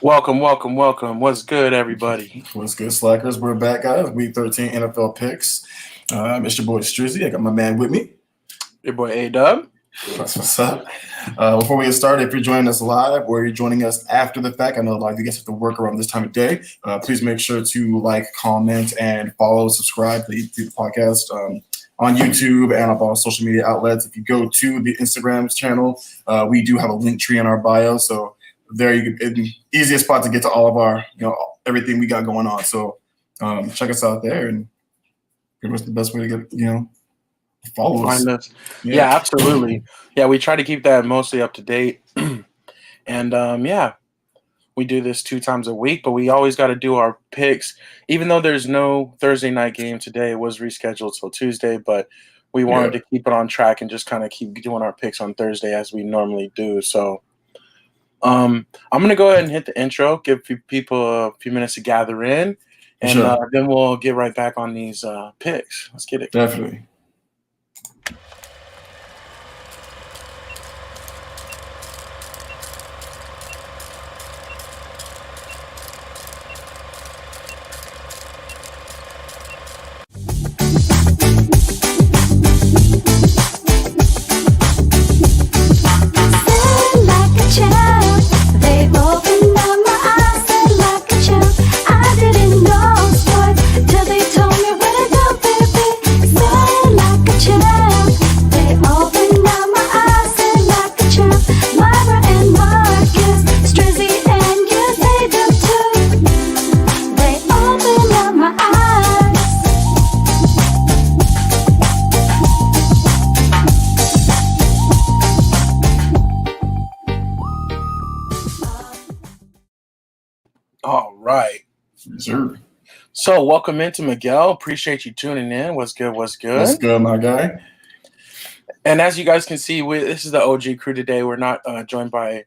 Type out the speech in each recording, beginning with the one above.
Welcome, welcome, welcome. What's good, everybody? What's good, Slackers? We're back, guys. Week 13 NFL picks. It's your boy Strizzy. I got my man with me. Your boy A-Dub. That's what's up. Before we get started, if you're joining us live or you're joining us after the fact, I know a lot of you guys have to work around this time of day. Please make sure to like, comment, and follow, subscribe to the podcast on YouTube and on all social media outlets. If you go to the Instagram channel, we do have a link tree in our bio. So there you can, easiest spot to get to all of our, everything we got going on. So check us out there, and pretty much the best way to get, follow us. Find us. Yeah, absolutely. Yeah, we try to keep that mostly up to date. And we do this 2 times a week, but we always got to do our picks. Even though there's no Thursday night game today, it was rescheduled till Tuesday, but we wanted to keep it on track and just kind of keep doing our picks on Thursday as we normally do. So I'm going to go ahead and hit the intro, give people a few minutes to gather in, and then we'll get right back on these picks. Let's get it. Definitely. All right. Sure. So welcome into Miguel. Appreciate you tuning in. What's good? What's good? What's good, my guy? And as you guys can see, this is the OG crew today. We're not joined by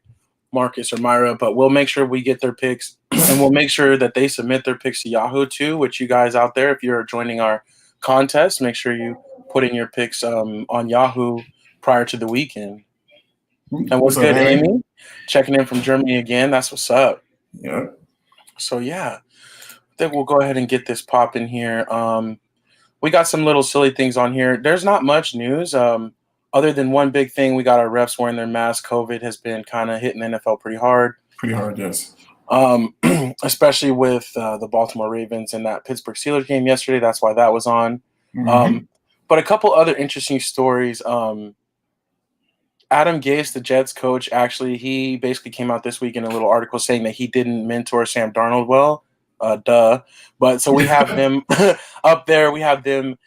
Marcus or Myra, but we'll make sure we get their picks, and we'll make sure that they submit their picks to Yahoo too, which you guys out there, if you're joining our contest, make sure you put in your picks on Yahoo prior to the weekend. And what's good, Amy? Checking in from Germany again. That's what's up. Yeah. So, I think we'll go ahead and get this popping here. We got some little silly things on here. There's not much news other than one big thing. We got our refs wearing their masks. COVID has been kind of hitting the NFL pretty hard. Pretty hard, yes. Especially with the Baltimore Ravens and that Pittsburgh Steelers game yesterday. That's why that was on. Mm-hmm. But a couple other interesting stories. Adam Gase, the Jets coach, actually, he basically came out this week in a little article saying that he didn't mentor Sam Darnold well. But so we have them up there. We have them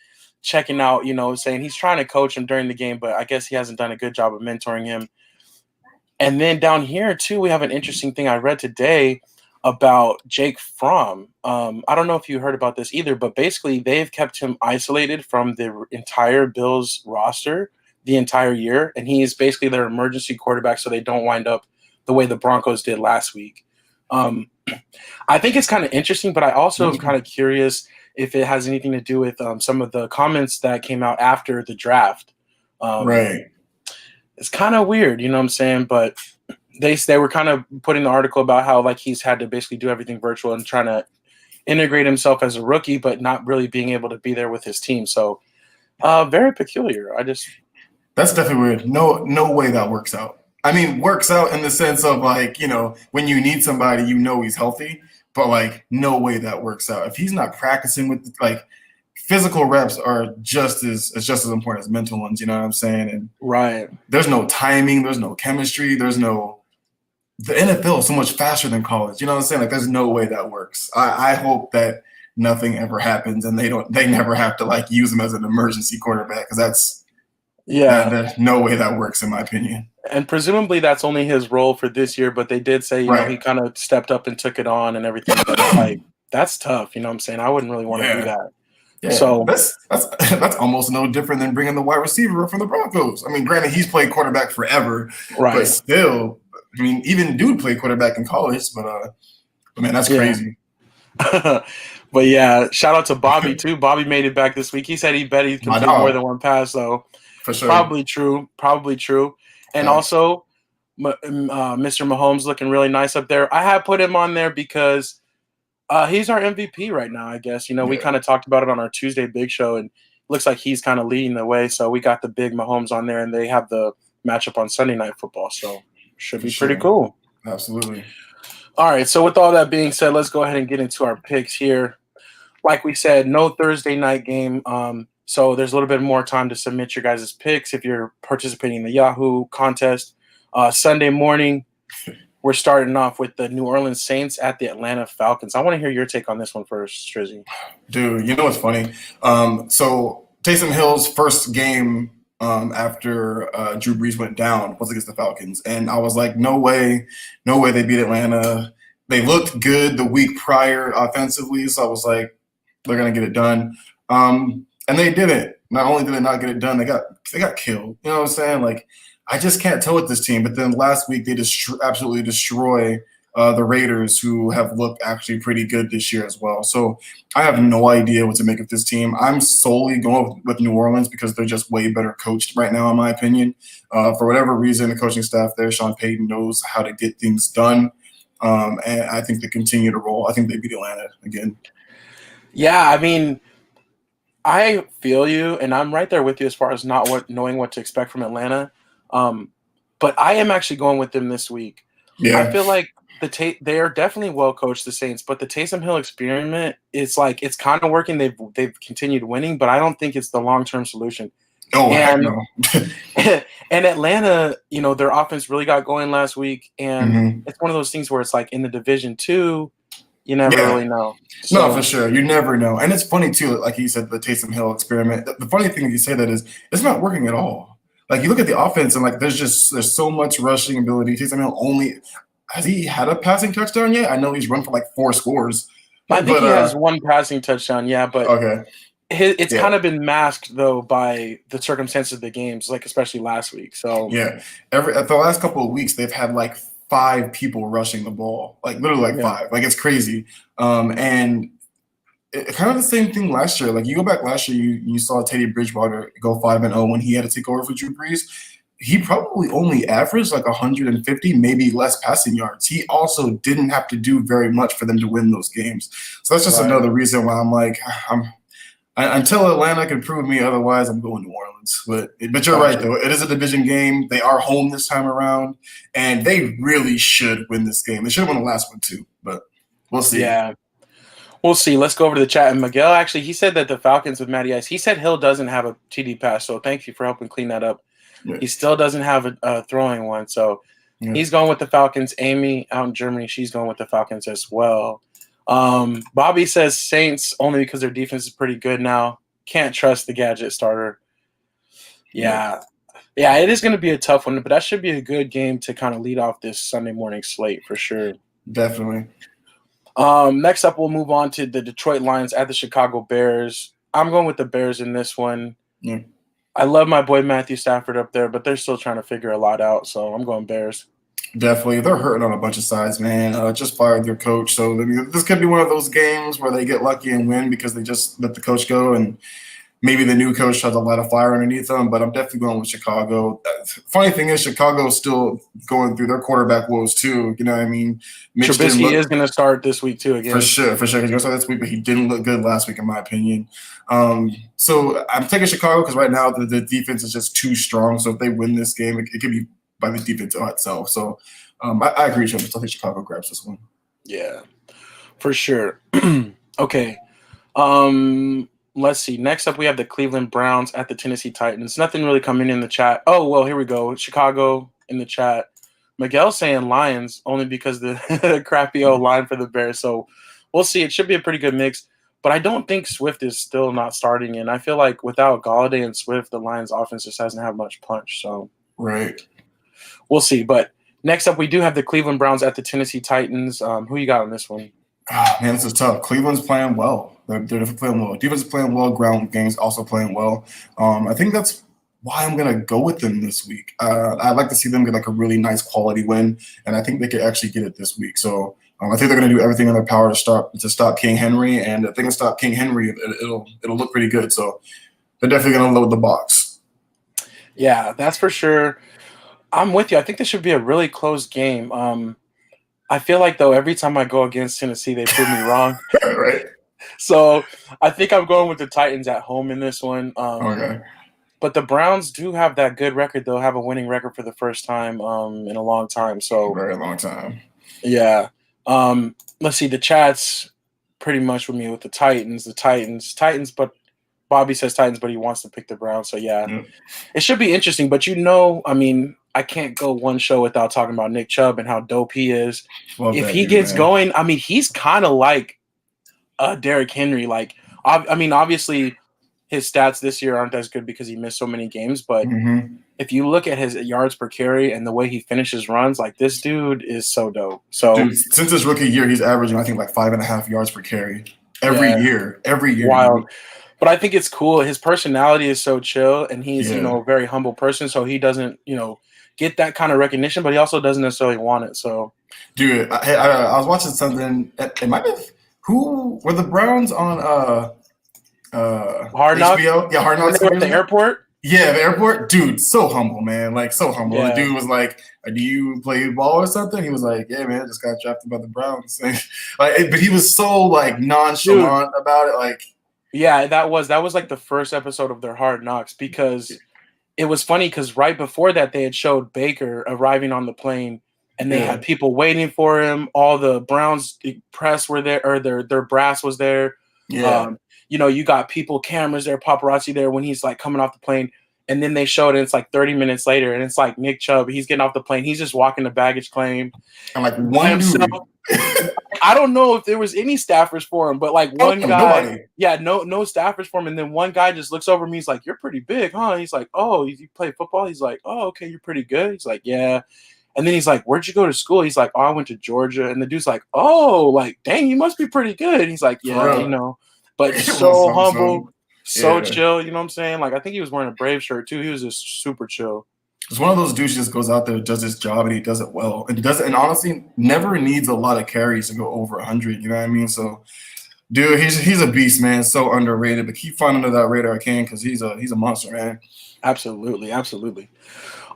checking out, saying he's trying to coach him during the game, but I guess he hasn't done a good job of mentoring him. And then down here, too, we have an interesting thing I read today about Jake Fromm. I don't know if you heard about this either, but basically they've kept him isolated from the entire Bills roster the entire year, and he's basically their emergency quarterback so they don't wind up the way the Broncos did last week. I think it's kind of interesting, but I also am kind of curious if it has anything to do with some of the comments that came out after the draft. Right. It's kind of weird, you know what I'm saying? But they were kind of putting the article about how like he's had to basically do everything virtual and trying to integrate himself as a rookie, but not really being able to be there with his team. So very peculiar. That's definitely weird. No way that works out. I mean, works out in the sense of like, when you need somebody, he's healthy, but like no way that works out. If he's not practicing with like physical reps are just as important as mental ones, you know what I'm saying? And right. There's no timing, there's no chemistry, the NFL is so much faster than college. You know what I'm saying? Like there's no way that works. I hope that nothing ever happens and they never have to like use him as an emergency quarterback, because there's no way that works in my opinion. And presumably that's only his role for this year, but they did say, you know, he kind of stepped up and took it on and everything. But like, that's tough. You know what I'm saying? I wouldn't really want to do that. Yeah, so that's almost no different than bringing the wide receiver from the Broncos. I mean, granted, he's played quarterback forever, but still, I mean, even dude played quarterback in college. But man, that's crazy. But yeah, shout out to Bobby too. Bobby made it back this week. He said he bet he completed more than one pass, though. For sure. Probably true. And also, Mr. Mahomes looking really nice up there. I have put him on there because he's our MVP right now, I guess. We kind of talked about it on our Tuesday Big Show, and it looks like he's kind of leading the way. So we got the big Mahomes on there, and they have the matchup on Sunday Night Football. So should be pretty cool. Absolutely. All right, so with all that being said, let's go ahead and get into our picks here. Like we said, no Thursday night game. So there's a little bit more time to submit your guys' picks if you're participating in the Yahoo contest. Sunday morning, we're starting off with the New Orleans Saints at the Atlanta Falcons. I want to hear your take on this one first, Strizzy. Dude, you know what's funny? So Taysom Hill's first game after Drew Brees went down was against the Falcons. And I was like, no way they beat Atlanta. They looked good the week prior offensively, so I was like, they're going to get it done. And they didn't. Not only did they not get it done, they got killed. You know what I'm saying? Like, I just can't tell with this team. But then last week they absolutely destroy the Raiders, who have looked actually pretty good this year as well. So I have no idea what to make of this team. I'm solely going with New Orleans because they're just way better coached right now, in my opinion. For whatever reason, the coaching staff there, Sean Payton, knows how to get things done. And I think they continue to roll. I think they beat Atlanta again. Yeah, I mean, I feel you, and I'm right there with you as far as knowing what to expect from Atlanta. But I am actually going with them this week. Yeah. I feel like they are definitely well coached, the Saints, but the Taysom Hill experiment is like it's kind of working. They've continued winning, but I don't think it's the long-term solution. Oh, heck no. And Atlanta, their offense really got going last week, and it's one of those things where it's like in the Division 2, you never really know. So, no, for sure. You never know. And it's funny, too, like you said, the Taysom Hill experiment. The funny thing that you say that is it's not working at all. Like, you look at the offense, and, like, there's so much rushing ability. Taysom Hill has he had a passing touchdown yet? I know he's run for, like, 4 scores. I think he has one passing touchdown, yeah, but okay. It's kind of been masked, though, by the circumstances of the games, like especially last week. So yeah, the last couple of weeks, they've had, like, 5 people rushing the ball, like literally 5. Like, it's crazy. And kind of the same thing last year. Like, you go back last year, you saw Teddy Bridgewater go 5-0 when he had to take over for Drew Brees. He probably only averaged like 150, maybe less passing yards. He also didn't have to do very much for them to win those games. So that's just another reason why I'm like, until Atlanta can prove me otherwise, I'm going New Orleans. But you're right, though. It is a division game. They are home this time around, and they really should win this game. They should have won the last one, too, but we'll see. Yeah, we'll see. Let's go over to the chat. And Miguel, actually, he said that the Falcons with Matty Ice, he said Hill doesn't have a TD pass, so thank you for helping clean that up. Yeah. He still doesn't have a throwing one, so he's going with the Falcons. Amy out in Germany, she's going with the Falcons as well. Bobby says Saints only because their defense is pretty good now. Can't trust the gadget starter. Yeah, it is going to be a tough one, but that should be a good game to kind of lead off this Sunday morning slate for sure. Definitely. Next up, we'll move on to the Detroit Lions at the Chicago Bears. I'm going with the Bears in this one. Yeah. I love my boy Matthew Stafford up there, but they're still trying to figure a lot out, so I'm going Bears. Definitely. They're hurting on a bunch of sides, man. Just fired their coach. So this could be one of those games where they get lucky and win because they just let the coach go, and maybe the new coach has a lot of fire underneath them, but I'm definitely going with Chicago. Funny thing is Chicago's still going through their quarterback woes too. You know what I mean? Trubisky is going to start this week too again. For sure. He's going to start this week, but he didn't look good last week in my opinion. So I'm taking Chicago because right now the defense is just too strong. So if they win this game, it could be by the defense itself. So I agree with you. I think Chicago grabs this one. Yeah, for sure. Okay. Let's see. Next up, we have the Cleveland Browns at the Tennessee Titans. Nothing really coming in the chat. Oh, well, here we go. Chicago in the chat. Miguel saying Lions only because the crappy old line for the Bears. So we'll see. It should be a pretty good mix. But I don't think Swift is still not starting. And I feel like without Galladay and Swift, the Lions offense just hasn't had much punch. So right. We'll see. But next up, we do have the Cleveland Browns at the Tennessee Titans. Who you got on this one? Oh, man, this is tough. Cleveland's playing well. They're definitely playing well. Defense is playing well. Ground game's also playing well. I think that's why I'm going to go with them this week. I'd like to see them get like a really nice quality win, and I think they could actually get it this week. So I think they're going to do everything in their power to stop King Henry, and if they can stop King Henry, it'll look pretty good. So they're definitely going to load the box. Yeah, that's for sure. I'm with you. I think this should be a really close game. I feel like though every time I go against Tennessee, they prove me wrong. Right. So I think I'm going with the Titans at home in this one. Okay. But the Browns do have that good record. They'll have a winning record for the first time in a long time. So Very long time. yeah. Let's see. The chat's pretty much with me with the Titans. Titans. But Bobby says Titans, but he wants to pick the Browns. So yeah, Yep. it should be interesting. But I mean, I can't go one show without talking about Nick Chubb and how dope he is. Love If that he dude, gets man. going, I mean, he's kind of like Derrick Henry. Like, I mean, obviously his stats this year aren't as good because he missed so many games. But Mm-hmm. if you look at his yards per carry and the way he finishes runs, like this dude is so dope. So Dude, since his rookie year, he's averaging, I think, like 5.5 yards per carry every yeah, year. Every year. wild. But I think it's cool. His personality is so chill, and he's Yeah. a very humble person. So he doesn't get that kind of recognition, but he also doesn't necessarily want it. So Dude, I was watching something. It might have. Who were the Browns on Hard Knocks HBO? Yeah, Hard when Knocks. they were at the airport. Yeah, the airport. Dude, so humble, man. Like, so humble. Yeah. The dude was like, "Do you play ball or something?" He was like, "Yeah, man, I just got drafted by the Browns." But he was so like nonchalant about it. Like, yeah, that was like the first episode of their Hard Knocks because it was funny because right before that they had showed Baker arriving on the plane and they had people waiting for him. All the Browns press were there, or their brass was there. yeah. You got people, cameras there, paparazzi there when he's like coming off the plane. And then they showed it. It's like 30 minutes later, and it's like Nick Chubb. He's getting off the plane. He's just walking the baggage claim. And like one dude. I don't know if there was any staffers for him, but like one guy, nobody. Yeah, no staffers for him. And then one guy just looks over me. He's like, "You're pretty big, huh?" He's like, "Oh, you play football?" He's like, "Oh, okay, you're pretty good." He's like, "Yeah." And then he's like, "Where'd you go to school?" He's like, "Oh, I went to Georgia." And the dude's like, "Oh, like, dang, you must be pretty good." And he's like, "Yeah, but so humble, so chill." You know what I'm saying? Like, I think he was wearing a Brave shirt too. He was just super chill. It's one of those dudes just goes out there, does his job, and he does it well. And and honestly, never needs a lot of carries to go over 100. You know what I mean? So, dude, he's a beast, man. So underrated, but keep flying under that radar, I can, because he's a monster, man. Absolutely.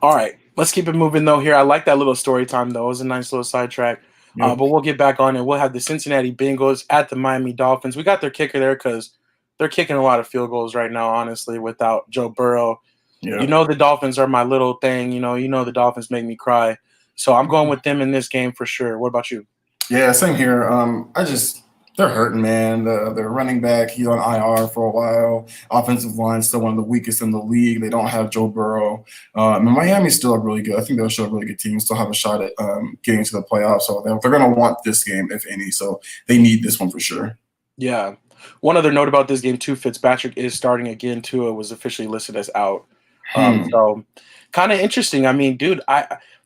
All right, let's keep it moving though. Here, I like that little story time though. It was a nice little sidetrack. But we'll get back on it. We'll have the Cincinnati Bengals at the Miami Dolphins. We got their kicker there because they're kicking a lot of field goals right now, honestly, without Joe Burrow. Yeah. The Dolphins are my little thing. The Dolphins make me cry. So I'm going with them in this game for sure. What about you? Yeah, same here. They're hurting, man. Their running back, he's on IR for a while. Offensive line still one of the weakest in the league. They don't have Joe Burrow. Miami's still really good. I think they'll show a really good team. Still have a shot at getting to the playoffs. So they're going to want this game, if any. So they need this one for sure. Yeah. One other note about this game, too, Fitzpatrick is starting again. Tua was officially listed as out. So kind of interesting. I mean, dude,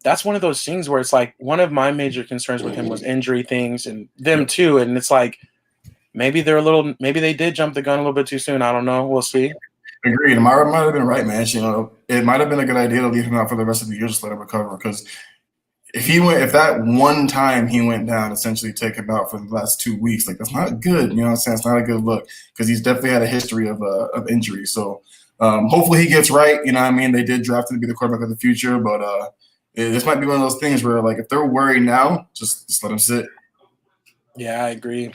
that's one of those things where it's like one of my major concerns with him was injury things and them too. And it's like maybe they did jump the gun a little bit too soon. I don't know. We'll see. Agreed. Might have been right, man. It might have been a good idea to leave him out for the rest of the year, just let him recover. Because if that one time he went down, essentially take him out for the last 2 weeks, like that's not good. You know what I'm saying? It's not a good look because he's definitely had a history of injury. So hopefully he gets right. You know what I mean? They did draft him to be the quarterback of the future, but this might be one of those things where, like, if they're worried now, just let him sit. Yeah, I agree.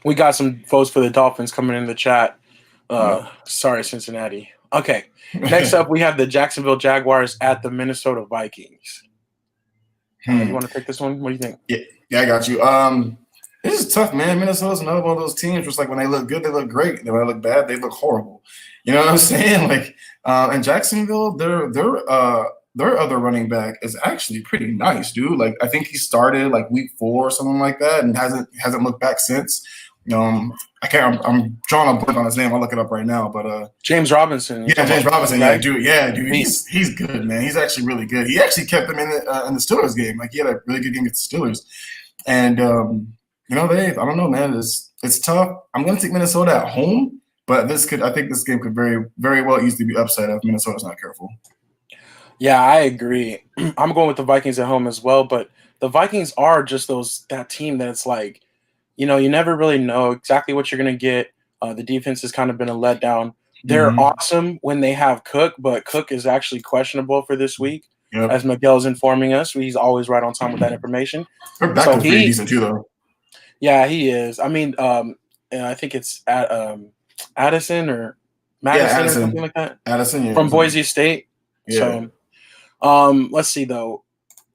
We got some votes for the Dolphins coming in the chat. Sorry, Cincinnati. Okay. Next up, we have the Jacksonville Jaguars at the Minnesota Vikings. You want to pick this one? What do you think? Yeah, I got you. This is tough, man. Minnesota's another one of those teams just like when they look good, they look great. When they look bad, they look horrible. You know what I'm saying? Like, and Jacksonville, their other running back is actually pretty nice, dude. Like, I think he started like week 4 or something like that, and hasn't looked back since. I'm drawing a blank on his name. I'll look it up right now. But James Robinson. Yeah, James Robinson. Yeah, dude. He's good, man. He's actually really good. He actually kept them in the Steelers game. Like, he had a really good game against the Steelers. And I don't know, man. It's tough. I'm gonna take Minnesota at home, but I think this game could very, very well easily be upset if Minnesota's not careful. Yeah, I agree. I'm going with the Vikings at home as well, but the Vikings are just that team that's like, you never really know exactly what you're going to get. The defense has kind of been a letdown. They're awesome when they have Cook, but Cook is actually questionable for this week. Yep. as Miguel's informing us. He's always right on time with that information. Her backup's pretty decent too, though. Yeah, he is. I mean, I think it's at Addison or Madison or something like that. Addison, yeah, from Boise State. Yeah. So, let's see though.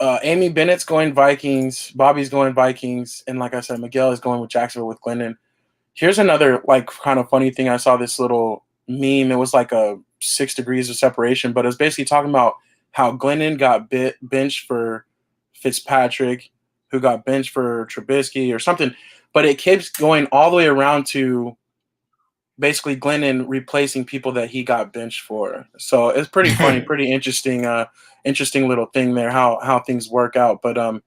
Amy Bennett's going Vikings. Bobby's going Vikings, and like I said, Miguel is going with Jacksonville with Glendon. Here's another like kind of funny thing. I saw this little meme. It was like a 6 degrees of separation, but it was basically talking about how Glendon got benched for Fitzpatrick, who got benched for Trubisky or something. But it keeps going all the way around to basically Glendon replacing people that he got benched for. So it's pretty funny, pretty interesting little thing there, how things work out. But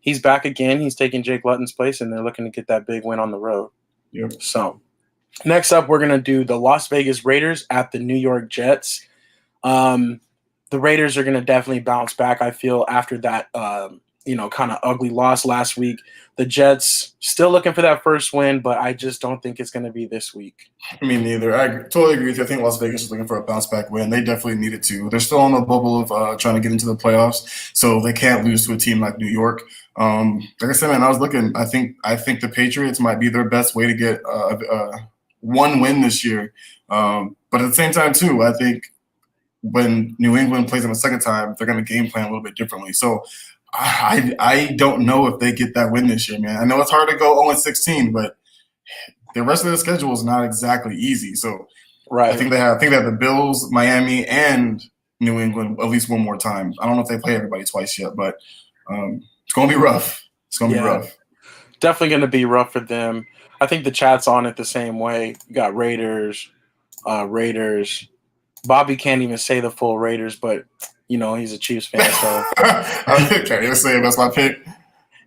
he's back again. He's taking Jake Lutton's place, and they're looking to get that big win on the road. Yep. So next up, we're going to do the Las Vegas Raiders at the New York Jets. The Raiders are going to definitely bounce back, I feel, after that kind of ugly loss last week. The Jets still looking for that first win, but I just don't think it's going to be this week. Me neither. I totally agree with you. I think Las Vegas is looking for a bounce back win. They definitely needed to. They're still on the bubble of trying to get into the playoffs, so they can't lose to a team like New York. Like I said, man, I was looking. I think the Patriots might be their best way to get one win this year. But at the same time, too, I think when New England plays them a second time, they're going to game plan a little bit differently. So I don't know if they get that win this year, man. I know it's hard to go 0-16, but the rest of the schedule is not exactly easy. So right. I think they have the Bills, Miami, and New England at least one more time. I don't know if they play everybody twice yet, but it's going to be rough. It's going to be rough. Definitely going to be rough for them. I think the chat's on it the same way. You got Raiders. Bobby can't even say the full Raiders, but he's a Chiefs fan, so I can't say that's my pick.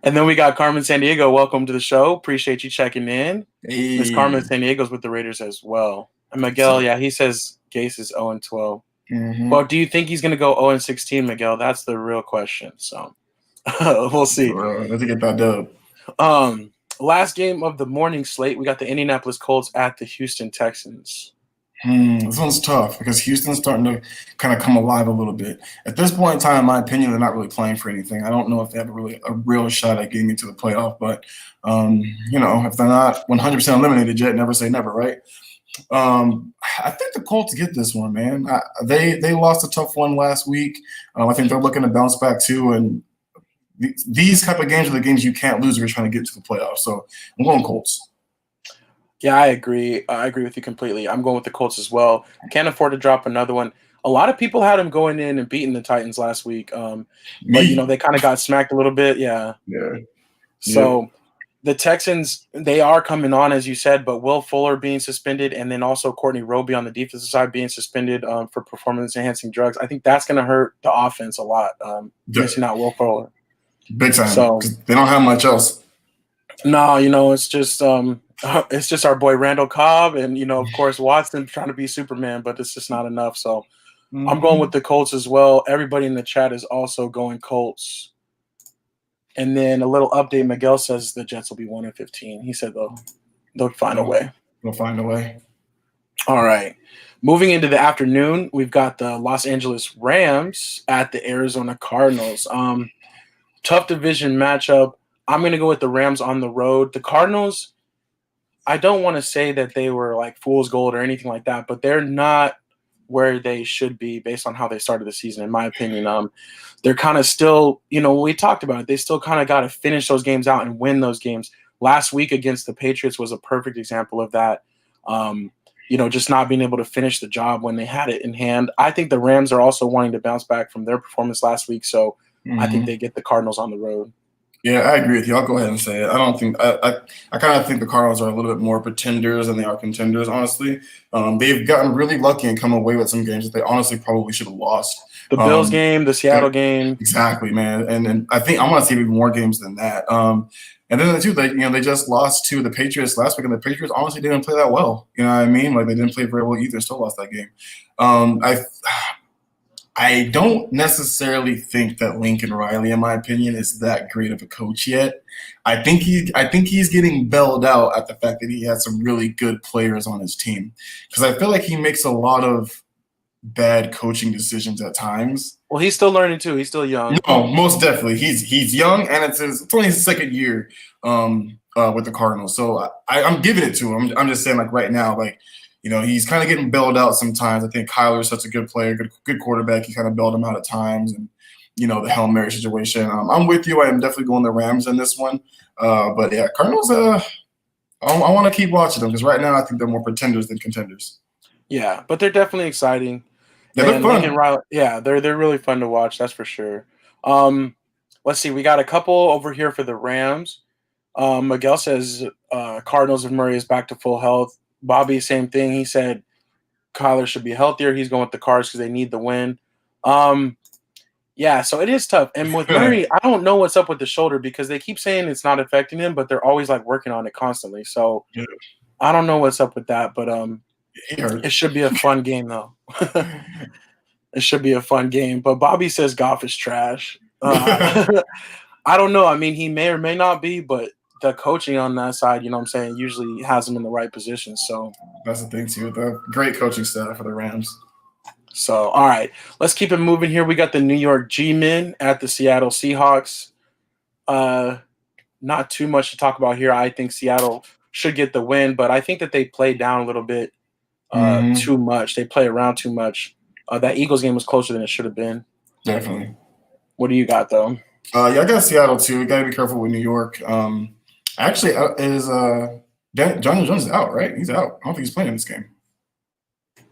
And then we got Carmen San Diego. Welcome to the show. Appreciate you checking in. Hey. Miss Carmen San Diego's with the Raiders as well. And Miguel, he says Gase is 0-12. Mm-hmm. Well, do you think he's going to go 0-16, Miguel? That's the real question. So we'll see. Let's get that dub. Last game of the morning slate, we got the Indianapolis Colts at the Houston Texans. This one's tough because Houston's starting to kind of come alive a little bit. At this point in time, in my opinion, they're not really playing for anything. I don't know if they have a real shot at getting into the playoff, but if they're not 100% eliminated yet, never say never, right? I think the Colts get this one, man. They lost a tough one last week. I think they're looking to bounce back too, and these type of games are the games you can't lose if you're trying to get to the playoffs. So I'm going Colts. Yeah, I agree. I agree with you completely. I'm going with the Colts as well. Can't afford to drop another one. A lot of people had them going in and beating the Titans last week. But, they kind of got smacked a little bit. Yeah. So the Texans, they are coming on, as you said, but Will Fuller being suspended and then also Courtney Roby on the defensive side being suspended for performance-enhancing drugs. I think that's going to hurt the offense a lot, missing out Will Fuller. Big time. So they don't have much else. No, it's just our boy Randall Cobb and, of course, Watson trying to be Superman, but it's just not enough. So I'm going with the Colts as well. Everybody in the chat is also going Colts. And then a little update, Miguel says the Jets will be 1-15. He said they'll find a way. They'll find a way. All right. Moving into the afternoon, we've got the Los Angeles Rams at the Arizona Cardinals. Tough division matchup. I'm going to go with the Rams on the road. The Cardinals, I don't want to say that they were like fool's gold or anything like that, but they're not where they should be based on how they started the season, in my opinion. They're kind of still, we talked about it. They still kind of got to finish those games out and win those games. Last week against the Patriots was a perfect example of that. Just not being able to finish the job when they had it in hand. I think the Rams are also wanting to bounce back from their performance last week, so I think they get the Cardinals on the road. Yeah, I agree with you. I'll go ahead and say it. I don't think I kind of think the Cardinals are a little bit more pretenders than they are contenders, honestly. They've gotten really lucky and come away with some games that they honestly probably should have lost. The Bills game, the Seattle game. Exactly, man. And I think I'm going to see even more games than that. And then too, they just lost to the Patriots last week, and the Patriots honestly didn't play that well. You know what I mean? Like, they didn't play very well either. Still lost that game. I don't necessarily think that Lincoln Riley, in my opinion, is that great of a coach yet. I think he's getting bailed out at the fact that he has some really good players on his team, because I feel like he makes a lot of bad coaching decisions at times. Well, he's still learning too. He's still young. No, most definitely. He's young, and it's only his second year with the Cardinals. So I'm giving it to him. I'm just saying, like right now, like he's kind of getting bailed out sometimes. I think Kyler's such a good player, good quarterback. He kind of bailed him out at times, and the Hail Mary situation. I'm with you. I am definitely going the Rams in this one. But yeah, Cardinals. I want to keep watching them because right now I think they're more pretenders than contenders. Yeah, but they're definitely exciting. Yeah, they're fun. Yeah, they're really fun to watch. That's for sure. Let's see. We got a couple over here for the Rams. Miguel says Cardinals if Murray is back to full health. Bobby, same thing. He said Kyler should be healthier. He's going with the Cards because they need the win. Yeah, so it is tough. And with Murray, I don't know what's up with the shoulder because they keep saying it's not affecting him, but they're always like working on it constantly. So I don't know what's up with that, but it should be a fun game though. It should be a fun game. But Bobby says Goff is trash. I don't know. I mean, he may or may not be, but the coaching on that side, you know what I'm saying, usually has him in the right position. So that's the thing too. The great coaching staff for the Rams. So, all right, let's keep it moving here. We got the New York G-Men at the Seattle Seahawks. Not too much to talk about here. I think Seattle should get the win, but I think that they played down a little bit too much. They play around too much. That Eagles game was closer than it should have been. Definitely. What do you got, though? Yeah, I got Seattle, too. Got to be careful with New York. Actually, Daniel Jones is out, right? He's out. I don't think he's playing in this game.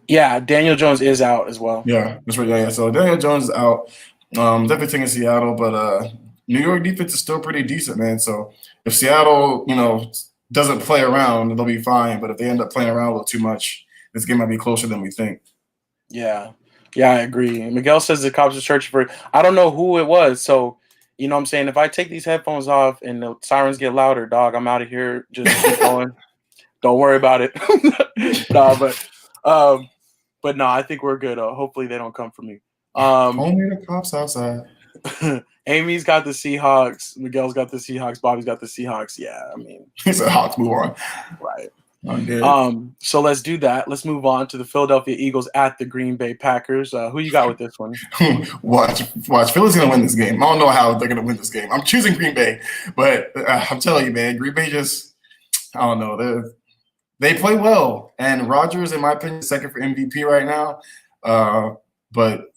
Yeah, Daniel Jones is out as well. Yeah, that's right. Yeah. So Daniel Jones is out. Definitely taking Seattle, but New York defense is still pretty decent, man. So if Seattle, doesn't play around, they'll be fine. But if they end up playing around a little too much, this game might be closer than we think. Yeah, I agree. Miguel says the cops are searching for – I don't know who it was. So, you know what I'm saying? If I take these headphones off and the sirens get louder, dog, I'm out of here. Just keep going. Don't worry about it. But no, I think we're good. Hopefully they don't come for me. Only the cops outside. Amy's got the Seahawks. Miguel's got the Seahawks. Bobby's got the Seahawks. Yeah, I mean. He's a Hawks, move on. Right. So let's do that. Let's move on to the Philadelphia Eagles at the Green Bay Packers. Who you got with this one? Watch. Philly's going to win this game. I don't know how they're going to win this game. I'm choosing Green Bay. But I'm telling you, man, Green Bay just – I don't know. They play well, and Rodgers, in my opinion, is second for MVP right now. But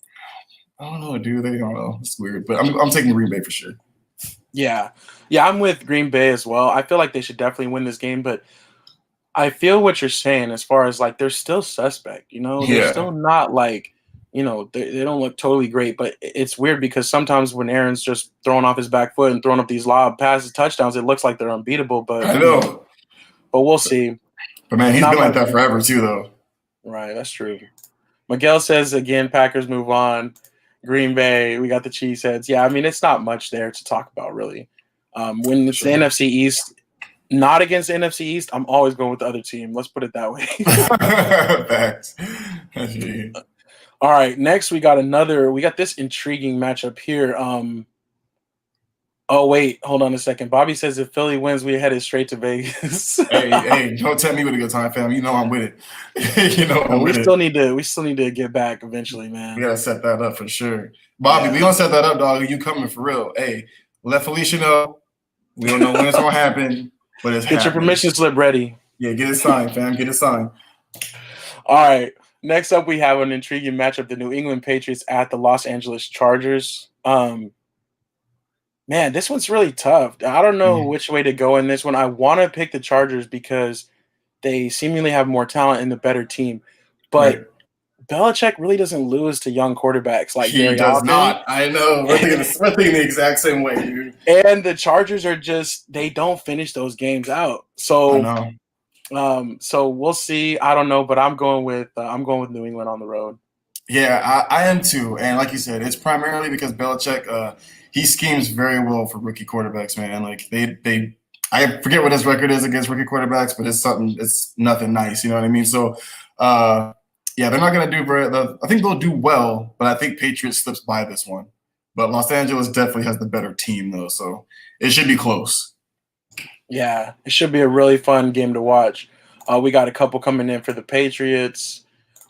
I don't know, dude. They don't know. It's weird, but I'm taking Green Bay for sure. Yeah, I'm with Green Bay as well. I feel like they should definitely win this game, but I feel what you're saying as far as like they're still suspect. They're still not like they don't look totally great. But it's weird because sometimes when Aaron's just throwing off his back foot and throwing up these lob passes, touchdowns, it looks like they're unbeatable. But I know. But we'll see. But, man, he's been like that forever, too, though. Right, that's true. Miguel says, again, Packers move on. Green Bay, we got the Cheeseheads. Yeah, I mean, it's not much there to talk about, really. When it's the NFC East, not against the NFC East, I'm always going with the other team. Let's put it that way. Facts. All right, next we got this intriguing matchup here. Oh, wait, hold on a second. Bobby says if Philly wins, we headed straight to Vegas. hey, don't tell me with a good time, fam. You know I'm with it. We still need to get back eventually, man. We got to set that up for sure. Bobby, we going to set that up, dog. You coming for real. Hey, let Felicia know. We don't know when it's going to happen, but it's Get your permission slip ready. Yeah, get it signed, fam. Get it signed. All right. Next up, we have an intriguing matchup, the New England Patriots at the Los Angeles Chargers. Man, this one's really tough. I don't know which way to go in this one. I want to pick the Chargers because they seemingly have more talent and the better team. But Belichick really doesn't lose to young quarterbacks like he does not. I know. We're thinking the exact same way, dude. And the Chargers are they don't finish those games out. So, I know. So we'll see. I don't know, but I'm going with New England on the road. Yeah, I am too. And like you said, it's primarily because Belichick he schemes very well for rookie quarterbacks, man. Like they I forget what his record is against rookie quarterbacks, but it's nothing nice, you know what I mean? So yeah, they're not gonna do I think they'll do well, but I think Patriots slips by this one. But Los Angeles definitely has the better team though, so it should be close. Yeah, it should be a really fun game to watch. We got a couple coming in for the Patriots.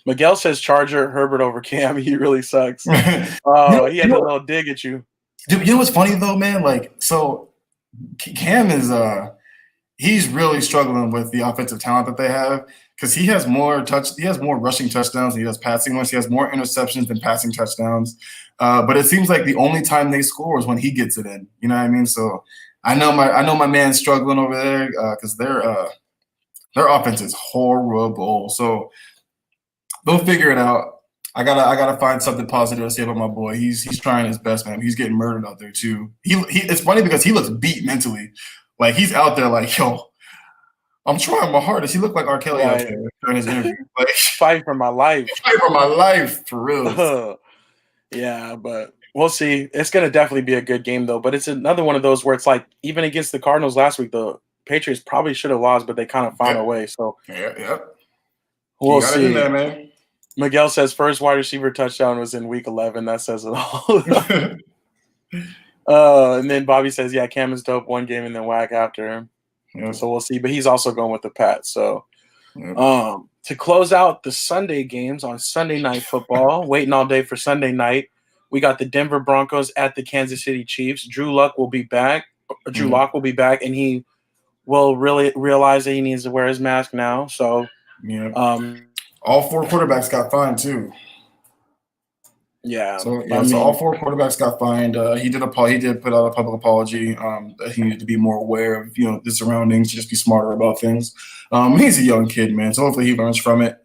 Miguel says Charger Herbert over Cam. He really sucks. You know, Oh, he had a little dig at you. dude, you know what's funny though, man? Like, so Cam is he's really struggling with the offensive talent that they have because he has more rushing touchdowns than he does passing ones. He has more interceptions than passing touchdowns. But it seems like the only time they score is when he gets it in. You know what I mean? So I know my man's struggling over there because their offense is horrible. So they'll figure it out. I gotta find something positive to say about my boy. He's trying his best, man. He's getting murdered out there too. He it's funny because he looks beat mentally. Like he's out there like, yo, I'm trying my hardest. He looked like R. Kelly out there during his interview. Like fight for my life. Fight for my life, for real. Yeah, but we'll see. It's gonna definitely be a good game though. But it's another one of those where it's like even against the Cardinals last week, the Patriots probably should have lost, but they kind of found a way. So yeah. We'll see. In there, man. Miguel says first wide receiver touchdown was in week 11. That says it all. And then Bobby says, yeah, Cam is dope one game and then whack after him. Yep. So we'll see. But he's also going with the Pats. So to close out the Sunday games on Sunday Night Football, waiting all day for Sunday night, we got the Denver Broncos at the Kansas City Chiefs. Drew Lock will be back, and he will really realize that he needs to wear his mask now. So all four quarterbacks got fined too. Yeah. So all four quarterbacks got fined. He did put out a public apology that he needed to be more aware of the surroundings, just be smarter about things. He's a young kid, man. So hopefully he learns from it.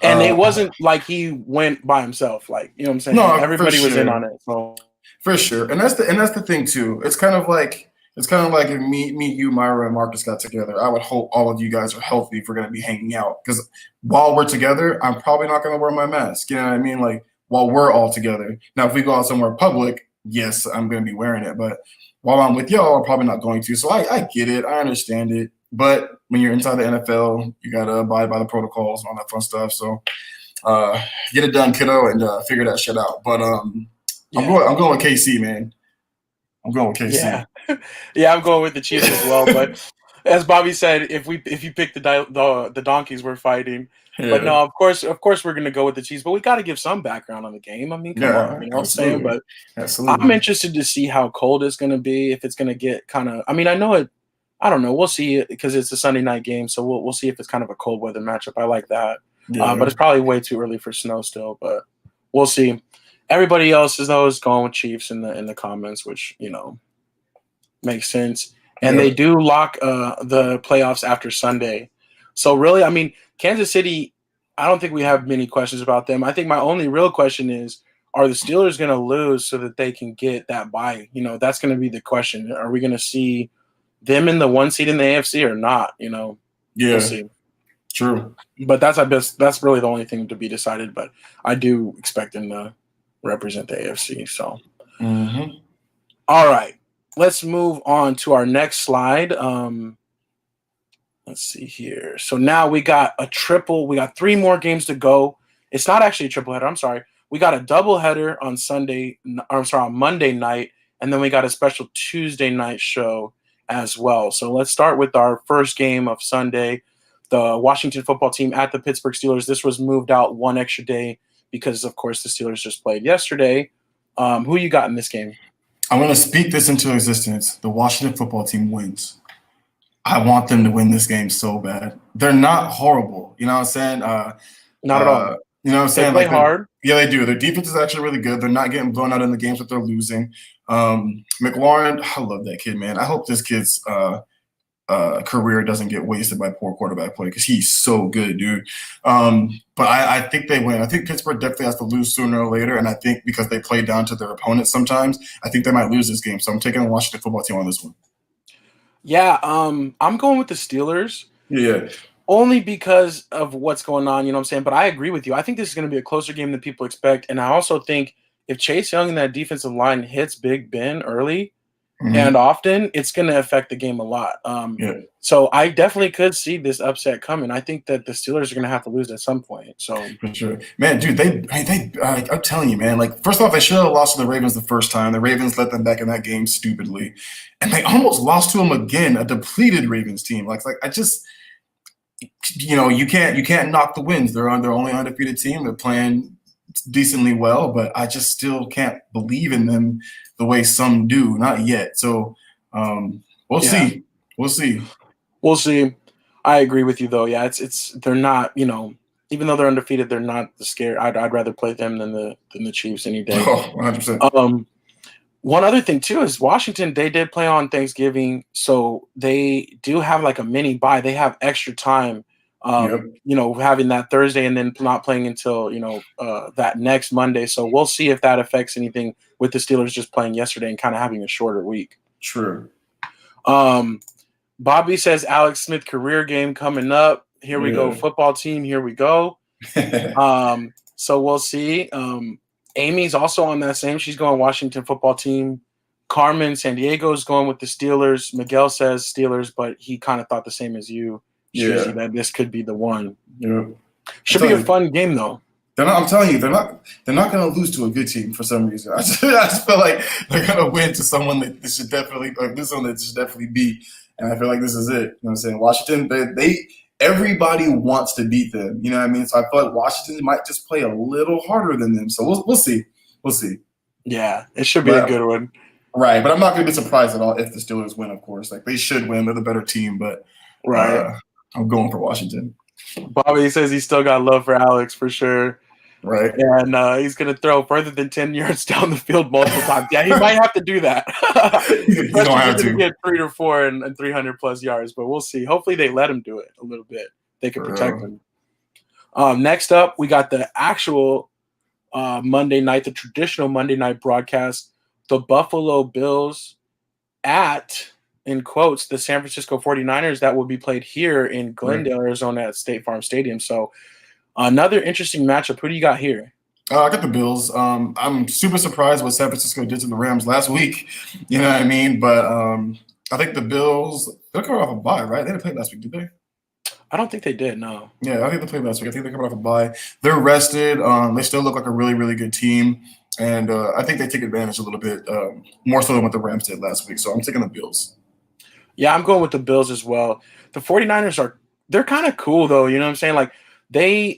And it wasn't like he went by himself. Like, you know what I'm saying? No, everybody was in on it. So for sure. And that's the thing too. It's kind of like if me, you, Myra, and Marcus got together. I would hope all of you guys are healthy if we're going to be hanging out. Because while we're together, I'm probably not going to wear my mask. You know what I mean? Like, while we're all together. Now, if we go out somewhere public, yes, I'm going to be wearing it. But while I'm with y'all, I'm probably not going to. So I get it. I understand it. But when you're inside the NFL, you got to abide by the protocols and all that fun stuff. So get it done, kiddo, and figure that shit out. But I'm going with KC, man. I'm going with KC. Yeah, I'm going with the Chiefs as well. But as Bobby said, if you pick the donkeys, we're fighting. Yeah. But no, of course, we're going to go with the Chiefs. But we got to give some background on the game. I mean, come on, you know what I'm saying? But I'm interested to see how cold it's going to be. If it's going to get kind of, I mean, I know it. I don't know. We'll see because it's a Sunday night game, so we'll see if it's kind of a cold weather matchup. I like that. Yeah. But it's probably way too early for snow still. But we'll see. Everybody else is going with Chiefs in the comments, which makes sense. And they do lock the playoffs after Sunday. So really, I mean, Kansas City, I don't think we have many questions about them. I think my only real question is, are the Steelers going to lose so that they can get that bye? That's going to be the question. Are we going to see them in the 1 seed in the AFC or not? Yeah, we'll see. True. But that's really the only thing to be decided. But I do expect them to represent the AFC. So, All right. Let's move on to our next slide. Let's see here. So now we got a triple. We got 3 more games to go. It's not actually a triple header. I'm sorry. We got a double header on on Monday night, and then we got a special Tuesday night show as well. So let's start with our first game of Sunday, the Washington football team at the Pittsburgh Steelers. This was moved out 1 extra day because, of course, the Steelers just played yesterday. Who you got in this game? I'm going to speak this into existence. The Washington football team wins. I want them to win this game so bad. They're not horrible. You know what I'm saying? Not at all. You know what I'm saying? They play hard. Yeah, they do. Their defense is actually really good. They're not getting blown out in the games that they're losing. McLaurin, I love that kid, man. I hope this kid's career doesn't get wasted by poor quarterback play because he's so good, dude. But I think they win. I think Pittsburgh definitely has to lose sooner or later, and I think because they play down to their opponents sometimes, I think they might lose this game. So I'm taking the Washington football team on this one. Yeah, I'm going with the Steelers. Yeah. Only because of what's going on, you know what I'm saying? But I agree with you. I think this is going to be a closer game than people expect. And I also think if Chase Young and that defensive line hits Big Ben early and often, it's going to affect the game a lot. So I definitely could see this upset coming. I think that the Steelers are going to have to lose at some point. So for sure, man, dude, they I'm telling you, man. Like, first off, they should have lost to the Ravens the first time. The Ravens let them back in that game stupidly, and they almost lost to them again. A depleted Ravens team. Like I just. you can't knock the wins. They're on their only undefeated team. They're playing decently well, but I just still can't believe in them the way some do. Not yet. So we'll see. We'll see. We'll see. I agree with you though. Yeah, it's they're not, even though they're undefeated, they're not the scare. I'd rather play them than the Chiefs any day. Oh, 100%. One other thing too is Washington. They did play on Thanksgiving, so they do have like a mini bye. They have extra time. Yep. Having that Thursday and then not playing until that next Monday. So we'll see if that affects anything with the Steelers just playing yesterday and kind of having a shorter week. True. Bobby says Alex Smith career game coming up. Here we go, football team. Here we go. So we'll see. Amy's also on that same. She's going Washington football team. Carmen San Diego is going with the Steelers. Miguel says Steelers, but he kind of thought the same as you. That this could be the one. Yeah. Should be a fun game though. I'm telling you, they're not going to lose to a good team for some reason. I just feel like they're going to win to someone that this should definitely, like this one that should definitely beat. And I feel like this is it. You know what I'm saying? Washington, everybody wants to beat them. You know what I mean? So I feel like Washington might just play a little harder than them. So we'll see. We'll see. Yeah, it should be a good one. Right, but I'm not going to be surprised at all if the Steelers win, of course. Like, they should win. They're the better team, but I'm going for Washington. Bobby says he's still got love for Alex for sure. Right. And he's going to throw further than 10 yards down the field multiple times. Yeah, he might have to do that. You don't have to get 3 or 4 and 300-plus yards, but we'll see. Hopefully they let him do it a little bit. They can protect him. Next up, we got the actual Monday night, the traditional Monday night broadcast, the Buffalo Bills at, in quotes, the San Francisco 49ers that will be played here in Glendale, Arizona at State Farm Stadium. So another interesting matchup. Who do you got here? I got the Bills. I'm super surprised what San Francisco did to the Rams last week. You know what I mean? But I think the Bills, they're coming off a bye, right? They didn't play last week, did they? I don't think they did, no. Yeah, I think they played last week. I think they're coming off a bye. They're rested. They still look like a really, really good team. And I think they take advantage a little bit, more so than what the Rams did last week. So I'm taking the Bills. Yeah, I'm going with the Bills as well. The 49ers they're kind of cool, though. You know what I'm saying? Like,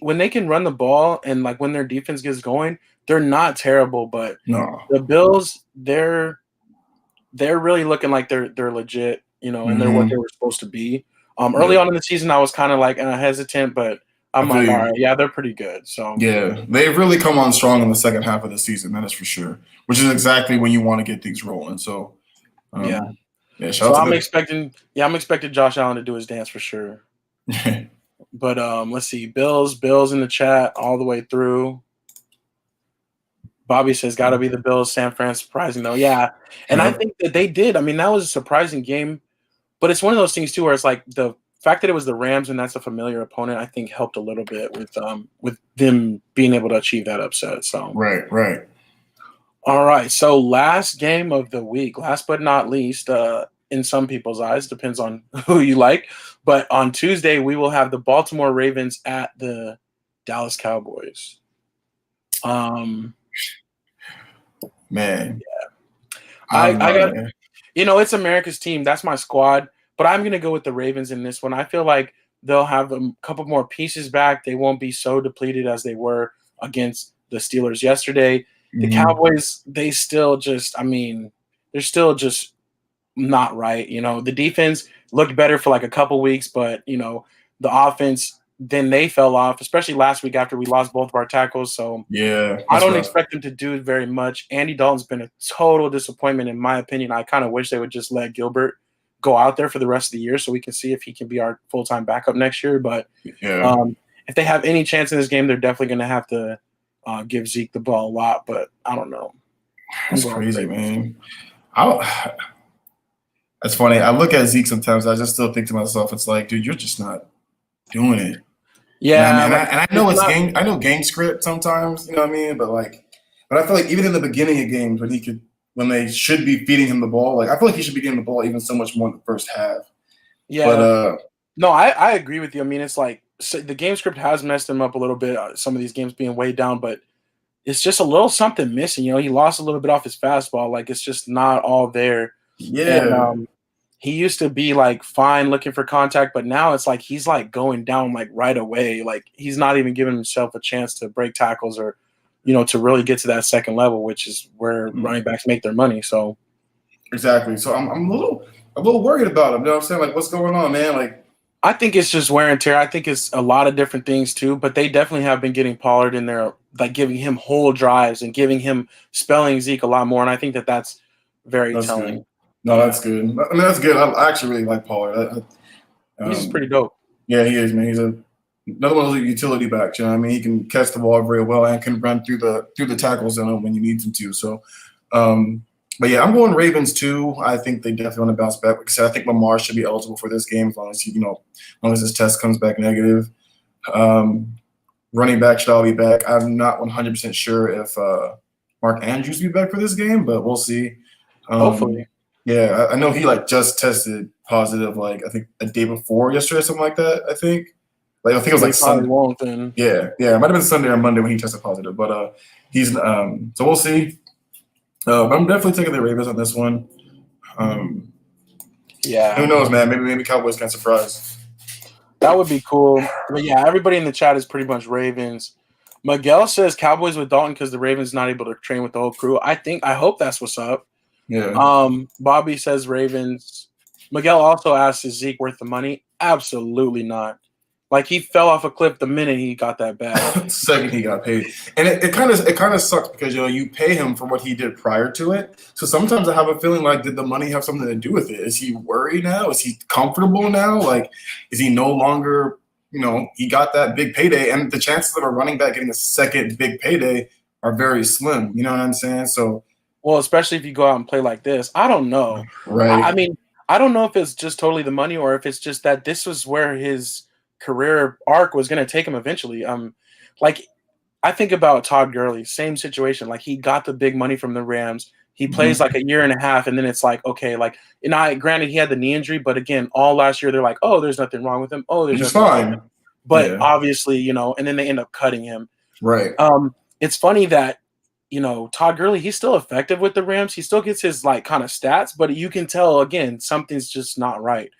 when they can run the ball and, like, when their defense gets going, they're not terrible. But the Bills, they're really looking like they're legit, and they're what they were supposed to be. Early on in the season, I was kind of like hesitant, but I'm like, all right, yeah, they're pretty good. So yeah, they've really come on strong in the second half of the season. That is for sure. Which is exactly when you want to get things rolling. So yeah. So I'm expecting Josh Allen to do his dance for sure. But let's see, Bills in the chat all the way through. Bobby says, got to be the Bills. San Fran surprising though, yeah. And I think that they did. I mean, that was a surprising game. But it's one of those things too, where it's like the fact that it was the Rams and that's a familiar opponent, I think helped a little bit with them being able to achieve that upset. So right. All right. So last game of the week, last but not least, in some people's eyes, depends on who you like. But on Tuesday, we will have the Baltimore Ravens at the Dallas Cowboys. Man, yeah, I got. It's America's team. That's my squad. But I'm going to go with the Ravens in this one. I feel like they'll have a couple more pieces back. They won't be so depleted as they were against the Steelers yesterday. The Cowboys, they're still just not right. The defense looked better for like a couple weeks, but, the offense, then they fell off, especially last week after we lost both of our tackles. So yeah, I don't expect them to do very much. Andy Dalton's been a total disappointment, in my opinion. I kind of wish they would just let Gilbert go out there for the rest of the year so we can see if he can be our full-time backup next year. But if they have any chance in this game, they're definitely going to have to give Zeke the ball a lot. But I don't know. That's crazy, man. That's funny. I look at Zeke sometimes. I just still think to myself, it's like, dude, you're just not doing it. Yeah, and I know I know game script sometimes, you know what I mean? But I feel like even in the beginning of games when they should be feeding him the ball, like I feel like he should be getting the ball even so much more in the first half. Yeah. But no, I agree with you. I mean, it's like the game script has messed him up a little bit. Some of these games being way down, but it's just a little something missing. He lost a little bit off his fastball. Like it's just not all there. Yeah. And, he used to be like fine looking for contact, but now it's like he's like going down like right away. Like he's not even giving himself a chance to break tackles or, to really get to that second level, which is where running backs make their money. So exactly. So I'm a little worried about him. You know what I'm saying? Like, what's going on, man? Like, I think it's just wear and tear. I think it's a lot of different things too, but they definitely have been getting Pollard in there, like giving him whole drives and giving him spelling Zeke a lot more. And I think that that's very that's telling. good. No, that's good. I mean, that's good. I actually really like Pollard. He's pretty dope. Yeah, he is, man. He's another one of those utility backs. You know what I mean? He can catch the ball very well and can run through the tackles in him when you need him to. So, but yeah, I'm going Ravens too. I think they definitely want to bounce back. Like I said, I think Lamar should be eligible for this game as long as as long as his test comes back negative. Running back should all be back. I'm not 100% sure if Mark Andrews will be back for this game, but we'll see. Hopefully. Yeah, I know he like just tested positive, like I think a day before yesterday or something like that. I think it was like Sunday. Won't then. Yeah, it might have been Sunday or Monday when he tested positive, but he's so we'll see. But I'm definitely taking the Ravens on this one. Yeah, who knows, man? Maybe Cowboys can surprise. That would be cool. But yeah, everybody in the chat is pretty much Ravens. Miguel says Cowboys with Dalton because the Ravens not able to train with the whole crew. I hope that's what's up. Yeah. Bobby says Ravens. Miguel also asks, is Zeke worth the money? Absolutely not. Like he fell off a cliff the minute he got that bag. Second he got paid, and it kind of sucks because you pay him for what he did prior to it. So sometimes I have a feeling like, did the money have something to do with it? Is he worried now? Is he comfortable now? Like, is he no longer? He got that big payday, and the chances of a running back getting a second big payday are very slim. You know what I'm saying? So, well, especially if you go out and play like this, I don't know. Right? I mean, I don't know if it's just totally the money or if it's just that this was where his career arc was going to take him eventually. Like I think about Todd Gurley, same situation. Like he got the big money from the Rams. He plays like a year and a half, and then it's like, okay, like, and granted he had the knee injury, but again, all last year they're like, oh, there's nothing wrong with him. Oh, there's He's nothing wrong fine. with him. But obviously, and then they end up cutting him. Right. It's funny that Todd Gurley, he's still effective with the Rams. He still gets his like kind of stats, but you can tell again something's just not right.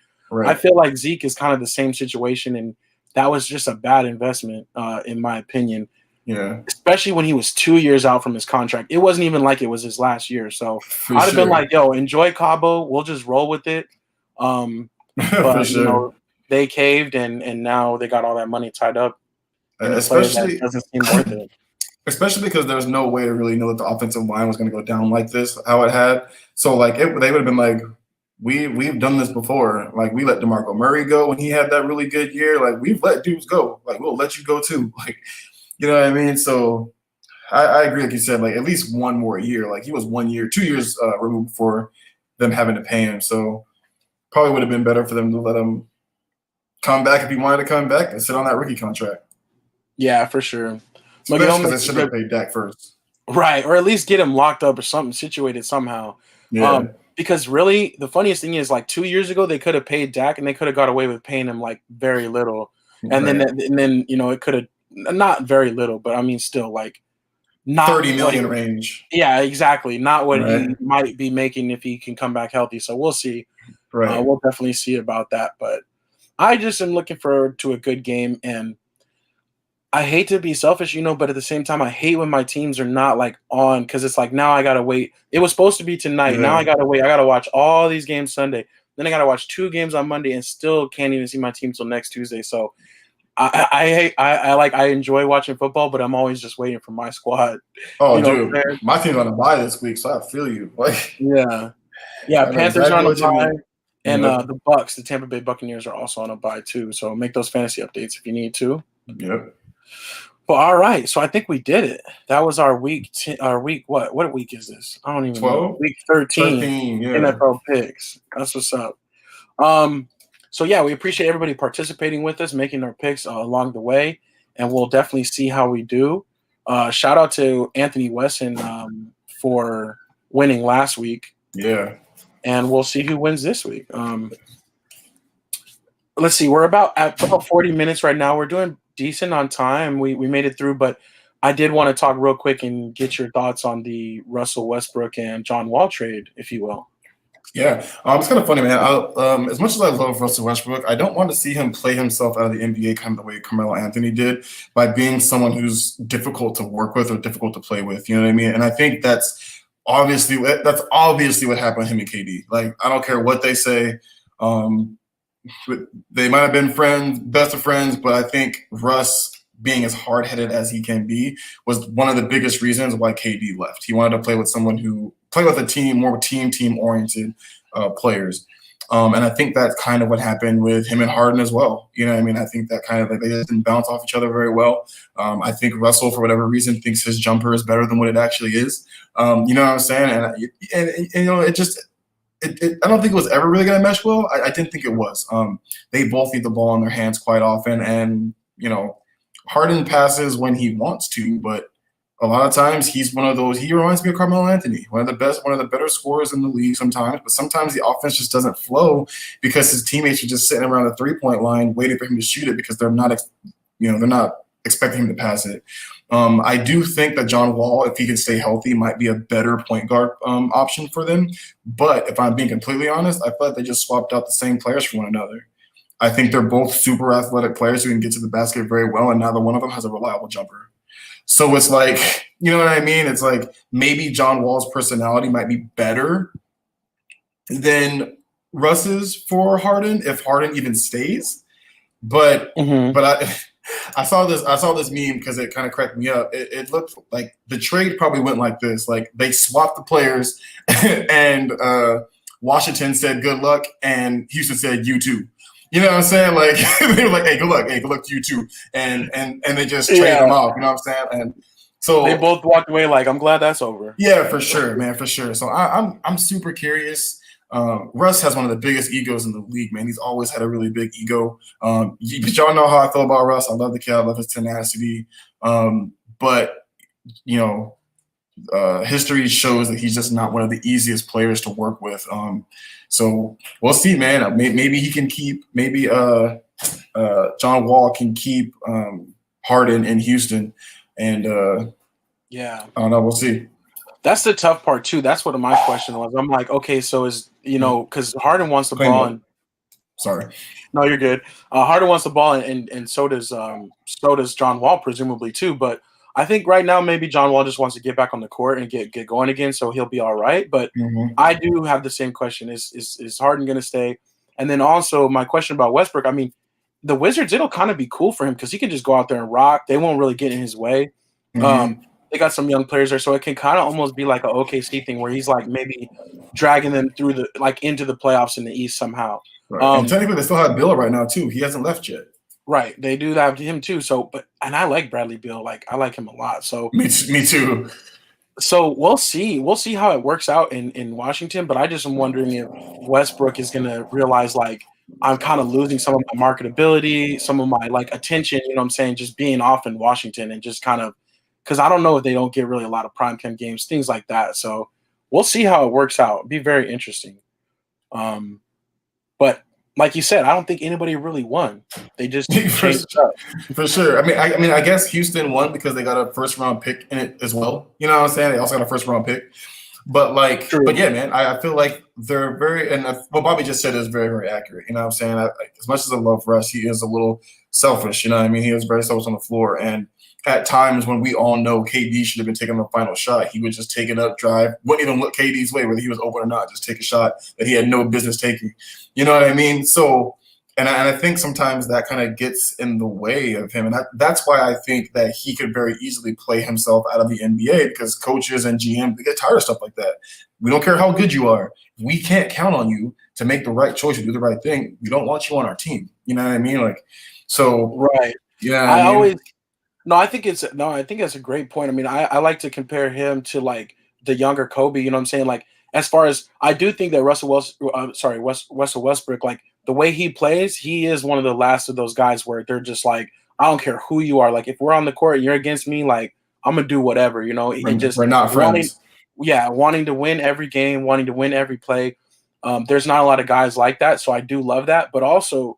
I feel like Zeke is kind of the same situation, and that was just a bad investment, in my opinion. Yeah. Especially when he was 2 years out from his contract. It wasn't even like it was his last year. So I'd have been like, yo, enjoy Cabo. We'll just roll with it. But, they caved, and now they got all that money tied up. Especially doesn't seem worth it. Especially because there's no way to really know that the offensive line was going to go down like this, how it had. So, like, they would have been like, we've done this before. Like, we let DeMarco Murray go when he had that really good year. Like, we've let dudes go. Like, we'll let you go too. Like, you know what I mean? So, I agree, like you said, like, at least one more year. Like, he was 1 year, 2 years removed before them having to pay him. So, probably would have been better for them to let him come back if he wanted to come back and sit on that rookie contract. Yeah, for sure. Especially because they should have paid Dak first. Right, or at least get him locked up or something, situated somehow. Yeah. Because really, the funniest thing is, like 2 years ago, they could have paid Dak and they could have got away with paying him like very little, and then it could have not very little, but I mean still like not 30 million range. Yeah, exactly. Not what he might be making if he can come back healthy. So we'll see. Right. We'll definitely see about that. But I just am looking forward to a good game, and I hate to be selfish, but at the same time, I hate when my teams are not like on, because it's like now I gotta wait. It was supposed to be tonight. Now I gotta wait. I gotta watch all these games Sunday. Then I gotta watch 2 games on Monday, and still can't even see my team till next Tuesday. So I enjoy watching football, but I'm always just waiting for my squad. Oh, dude, my team's on a bye this week, so I feel you. Like, yeah. Panthers are on a bye, and the Bucks, the Tampa Bay Buccaneers, are also on a bye too. So make those fantasy updates if you need to. Yep. Well, all right. So I think we did it. That was our week. What? What week is this? I don't even 12? know. Week 13 NFL picks. That's what's up. So yeah, we appreciate everybody participating with us, making our picks along the way, and we'll definitely see how we do. Shout out to Anthony Wesson for winning last week. Yeah. And we'll see who wins this week. Let's see. We're at about 40 minutes right now. We're doing decent on time. We made it through, but I did want to talk real quick and get your thoughts on the Russell Westbrook and John Wall trade, if you will. Yeah, it's kind of funny, man. As much as I love Russell Westbrook, I don't want to see him play himself out of the NBA kind of the way Carmelo Anthony did by being someone who's difficult to work with or difficult to play with. You know what I mean? And I think that's obviously what happened with him and KD. Like, I don't care what they say. Um, they might have been friends, best of friends, but I think Russ being as hard headed as he can be was one of the biggest reasons why KD left. He wanted to play with someone who play with a team, more team oriented players. And I think that's kind of what happened with him and Harden as well. You know what I mean? I think that kind of like they just didn't bounce off each other very well. I think Russell, for whatever reason, thinks his jumper is better than what it actually is. You know what I'm saying? And you know, I don't think it was ever really going to mesh well. I didn't think it was. They both need the ball in their hands quite often. And, you know, Harden passes when he wants to, but a lot of times he's one of those. He reminds me of Carmelo Anthony, one of the better scorers in the league sometimes. But sometimes the offense just doesn't flow because his teammates are just sitting around the 3-point line waiting for him to shoot it because they're not expecting him to pass it. I do think that John Wall, if he can stay healthy, might be a better point guard option for them. But if I'm being completely honest, I feel like they just swapped out the same players for one another. I think they're both super athletic players who can get to the basket very well, and neither one of them has a reliable jumper. So it's like, you know what I mean? It's like maybe John Wall's personality might be better than Russ's for Harden if Harden even stays. But I saw this meme because it kind of cracked me up. It looked like the trade probably went like this: like they swapped the players, and Washington said good luck, and Houston said you too. You know what I'm saying? Like they were like, "Hey, good luck to you too," and they just traded them off. You know what I'm saying? And so they both walked away like, "I'm glad that's over." Yeah, for sure, man, for sure. So I'm super curious. Russ has one of the biggest egos in the league, man. He's always had a really big ego. But y'all know how I feel about Russ. I love the kid. I love his tenacity. But you know, history shows that he's just not one of the easiest players to work with. So we'll see, man. Maybe he can keep. Maybe John Wall can keep Harden in Houston, and yeah, I don't know. We'll see. That's the tough part too. That's what my question was. I'm like, okay, so is because Harden wants the ball, and sorry, no, you're good. Harden wants the ball, and so does John Wall presumably too. But I think right now maybe John Wall just wants to get back on the court and get going again, so he'll be all right. But I do have the same question: is Harden going to stay? And then also my question about Westbrook. I mean, the Wizards, it'll kind of be cool for him because he can just go out there and rock. They won't really get in his way. They got some young players there, so it can kind of almost be like an OKC thing where he's like maybe dragging them through into the playoffs in the East somehow. Right. And technically, they still have Bill right now too. He hasn't left yet. Right, they do have him too. So, and I like Bradley Beal. Like I like him a lot. So me too. So we'll see. We'll see how it works out in Washington. But I just am wondering if Westbrook is going to realize like I'm kind of losing some of my marketability, some of my like attention. You know what I'm saying? Just being off in Washington and just kind of. Because I don't know if they don't get really a lot of primetime games, things like that. So we'll see how it works out. It'll be very interesting. But like you said, I don't think anybody really won. They just for sure. I mean, I guess Houston won because they got a first round pick in it as well. You know what I'm saying? They also got a first round pick. But like, but yeah, man, I feel like they're and what Bobby just said is very, very accurate. You know what I'm saying? As much as I love Russ, he is a little selfish. You know what I mean? He is very selfish on the floor. And at times when we all know KD should have been taking the final shot, he would just take it up, drive, wouldn't even look KD's way, whether he was open or not, just take a shot that he had no business taking. You know what I mean? So, and I think sometimes that kind of gets in the way of him. And that's why I think that he could very easily play himself out of the NBA because coaches and GM, they get tired of stuff like that. We don't care how good you are. We can't count on you to make the right choice or do the right thing. We don't want you on our team. You know what I mean? Like, so. Right. Yeah. I think it's a great point. I mean, I like to compare him to like the younger Kobe. You know what I'm saying? Like as far as I do think that Russell Westbrook, like the way he plays, he is one of the last of those guys where they're just like, I don't care who you are. Like if we're on the court and you're against me, like I'm gonna do whatever. You know, we're not friends. Wanting to win every game, wanting to win every play. There's not a lot of guys like that, so I do love that. But also,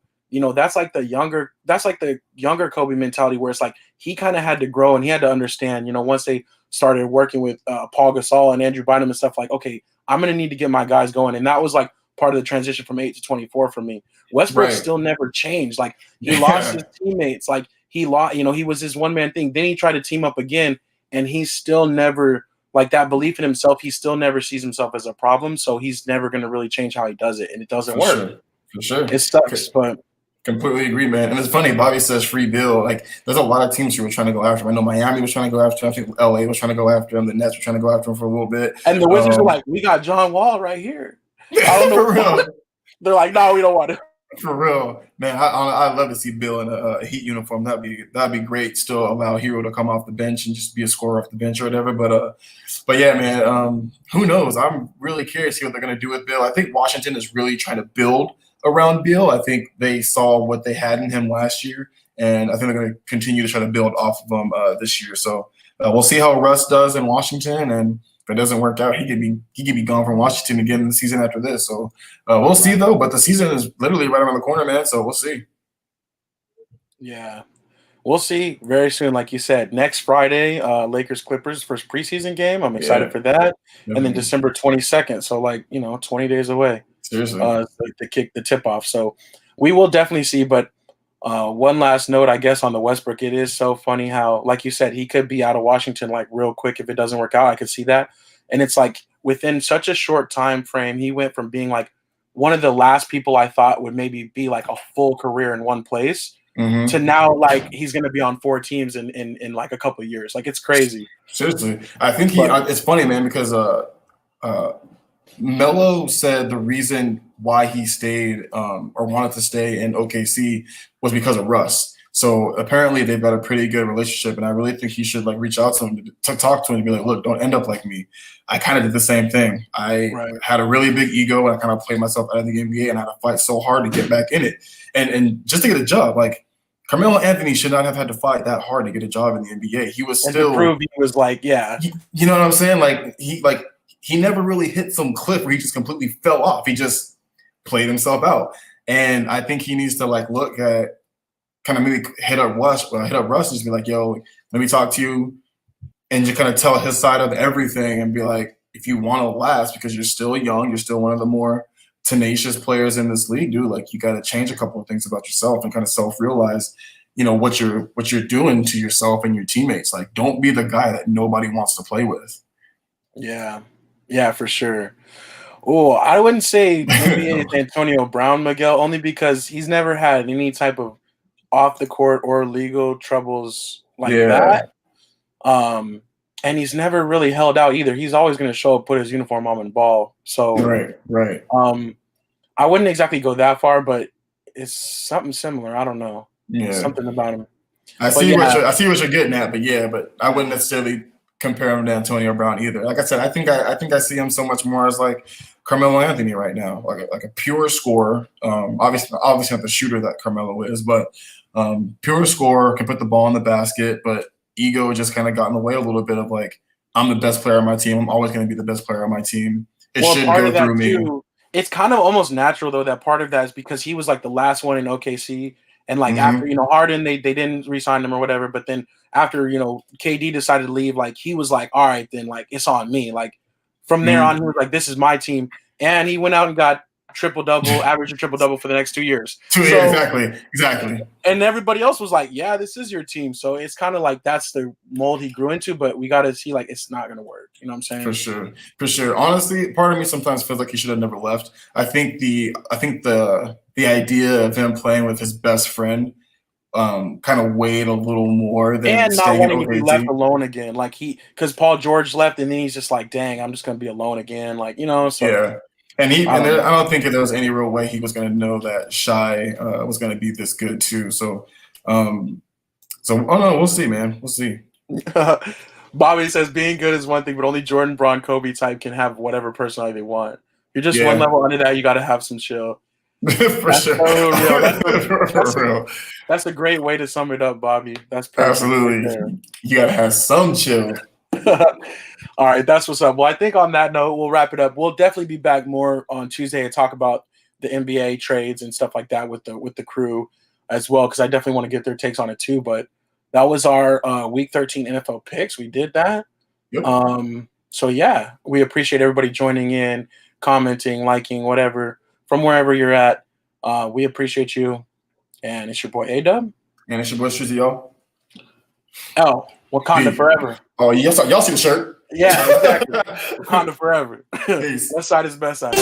that's like the younger Kobe mentality where it's like he kind of had to grow and he had to understand, once they started working with Paul Gasol and Andrew Bynum and stuff, like, okay, I'm going to need to get my guys going. And that was like part of the transition from 8 to 24 for me. Westbrook still never changed. Like, he lost his teammates. Like, he lost, he was this one man thing. Then he tried to team up again, and he's still never, like, that belief in himself. He still never sees himself as a problem. So he's never going to really change how he does it. And it doesn't work. For sure. It sucks, but completely agree, man. And it's funny, Bobby says free Bill. Like, there's a lot of teams who were trying to go after him. I know Miami was trying to go after him. I think LA was trying to go after him. The Nets were trying to go after him for a little bit. And the Wizards were like, we got John Wall right here. I don't know. For real. They're like, no, we don't want it. For real, man. I'd love to see Bill in a Heat uniform. That'd be great. Still allow Hero to come off the bench and just be a scorer off the bench or whatever. But yeah, man. Who knows? I'm really curious to see what they're gonna do with Bill. I think Washington is really trying to build around Bill. I think they saw what they had in him last year, and I think they're going to continue to try to build off of him this year. So we'll see how Russ does in Washington, and if it doesn't work out, he could be gone from Washington again in the season after this. So we'll see, though. But the season is literally right around the corner, man. So we'll see. Yeah, we'll see very soon. Like you said, next Friday, Lakers Clippers first preseason game. I'm excited for that, and then December 22nd. So 20 days away. Seriously, to kick the tip off. So we will definitely see. But one last note, I guess, on the Westbrook, it is so funny how, like you said, he could be out of Washington like real quick if it doesn't work out. I could see that, and it's like within such a short time frame, he went from being like one of the last people I thought would maybe be like a full career in one place to now like he's going to be on 4 teams in like a couple of years. Like, it's crazy. Seriously, I think it's funny, man, because Melo said the reason why he stayed or wanted to stay in OKC was because of Russ. So apparently they've got a pretty good relationship, and I really think he should reach out to him to talk to him and be like, look, don't end up like me. I kind of did the same thing. I had a really big ego, and I kind of played myself out of the NBA, and I had to fight so hard to get back in it. And just to get a job, like Carmelo Anthony should not have had to fight that hard to get a job in the NBA. He was still to prove he was you know what I'm saying? He never really hit some cliff where he just completely fell off. He just played himself out. And I think he needs to look at kind of maybe hit up Russ and just be like, yo, let me talk to you, and just kind of tell his side of everything and be like, if you want to last, because you're still young, you're still one of the more tenacious players in this league, dude, you got to change a couple of things about yourself and kind of self-realize, what you're doing to yourself and your teammates. Like, don't be the guy that nobody wants to play with. Yeah, for sure. Oh, I wouldn't say maybe Antonio Brown, Miguel, only because he's never had any type of off the court or legal troubles that. And he's never really held out either. He's always going to show up, put his uniform on, and ball. So right. I wouldn't exactly go that far, but it's something similar. I don't know. Yeah, something about him. I see what you're getting at, but I wouldn't necessarily compare him to Antonio Brown either. Like I said, I think I see him so much more as like Carmelo Anthony right now, like a pure scorer. Obviously not the shooter that Carmelo is, but pure scorer, can put the ball in the basket, but ego just kind of got in the way a little bit of I'm the best player on my team. I'm always going to be the best player on my team. It should go through me. It's kind of almost natural though that part of that is because he was the last one in OKC. And after, Harden, they didn't re-sign him or whatever. But then after, KD decided to leave, he was like, all right, then it's on me. From there on, he was like, this is my team. And he went out and got triple-double, average a triple-double for the next 2 years. Exactly. And everybody else was like, yeah, this is your team. So it's kind of that's the mold he grew into, but we got to see it's not going to work. You know what I'm saying? For sure. Honestly, part of me sometimes feels like he should have never left. I think the idea of him playing with his best friend kind of weighed a little more than and not wanting to be left alone again. Because Paul George left, and then he's just like, dang, I'm just going to be alone again. So yeah. And I don't think there was any real way he was going to know that Shai was going to be this good too. So, we'll see, man. We'll see. Bobby says being good is one thing, but only Jordan, Braun, Kobe type can have whatever personality they want. You're just one level under that. You got to have some chill. That's sure. So real. That's a great way to sum it up, Bobby. That's perfect. Absolutely. Right, you got to have some chill. All right, that's what's up. Well, I think on that note, we'll wrap it up. We'll definitely be back more on Tuesday and talk about the NBA trades and stuff like that with the crew as well, because I definitely want to get their takes on it too. But that was our Week 13 NFL picks. We did that. Yep. So yeah, we appreciate everybody joining in, commenting, liking, whatever, from wherever you're at. We appreciate you. And it's your boy A-Dub. And it's your boy Shrizzy, y'all. Oh, Wakanda Peace. forever. Oh, yes, y'all see the shirt? Yeah, exactly. Wakanda forever. Peace. West side is best side.